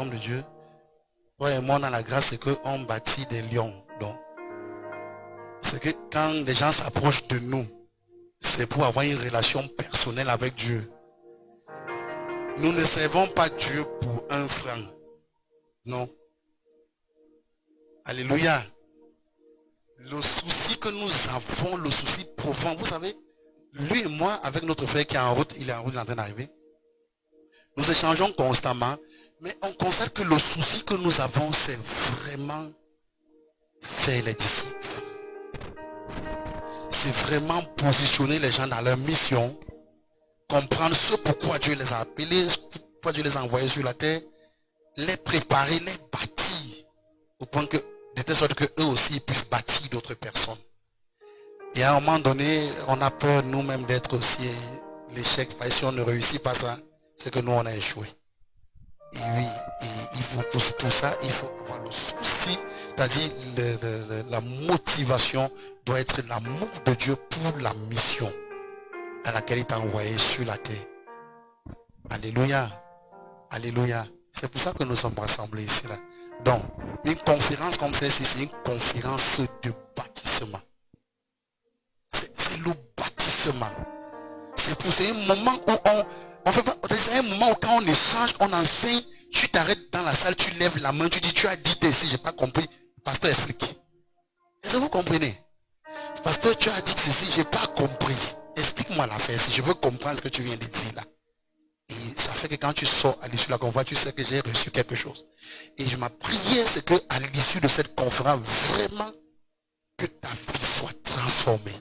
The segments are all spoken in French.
hommes de Dieu, toi et moi, dans la grâce, c'est qu'on bâtit des lions. Donc, c'est que quand les gens s'approchent de nous, c'est pour avoir une relation personnelle avec Dieu. Nous ne servons pas Dieu pour un franc. Non. Alléluia. Le souci que nous avons, le souci profond, vous savez, lui et moi, avec notre frère qui est en route, il est en route, il est en train d'arriver. Nous échangeons constamment, mais on constate que le souci que nous avons, c'est vraiment faire les disciples. C'est vraiment positionner les gens dans leur mission, comprendre ce pourquoi Dieu les a appelés, pourquoi Dieu les a envoyés sur la terre, les préparer, les bâtir, au point que, de telle sorte qu'eux aussi puissent bâtir d'autres personnes. Et à un moment donné, on a peur nous-mêmes d'être aussi l'échec, parce que si on ne réussit pas ça, c'est que nous on a échoué. Et oui, et il faut pour ça, il faut avoir le souci, c'est-à-dire la motivation doit être l'amour de Dieu pour la mission à laquelle il t'a envoyé sur la terre. Alléluia. Alléluia. C'est pour ça que nous sommes rassemblés ici là. Donc, une conférence comme celle-ci, c'est une conférence de bâtissement. C'est le bâtissement. C'est un moment où on fait pas, c'est un moment où quand on échange, on enseigne, tu t'arrêtes dans la salle, tu lèves la main, tu dis, tu as dit ici, j'ai pas compris. Pasteur, explique. Est-ce que vous comprenez? Pasteur, tu as dit ceci, j'ai pas compris. Explique-moi l'affaire, si je veux comprendre ce que tu viens de dire là. Et ça fait que quand tu sors à l'issue de la conférence, tu sais que j'ai reçu quelque chose. Et ma prière, c'est que à l'issue de cette conférence, vraiment, que ta vie soit transformée.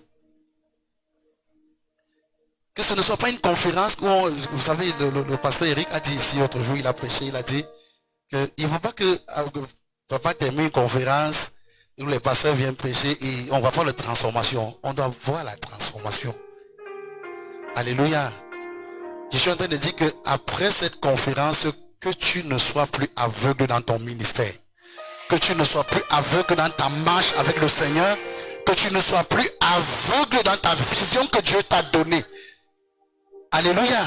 Que ce ne soit pas une conférence où, vous savez, le pasteur Eric a dit ici l'autre jour, il a prêché, il a dit qu'il ne faut pas que papa termine une conférence où les pasteurs viennent prêcher et on va faire la transformation. On doit voir la transformation. Alléluia. Je suis en train de dire qu'après cette conférence, que tu ne sois plus aveugle dans ton ministère. Que tu ne sois plus aveugle dans ta marche avec le Seigneur. Que tu ne sois plus aveugle dans ta vision que Dieu t'a donnée. Alléluia.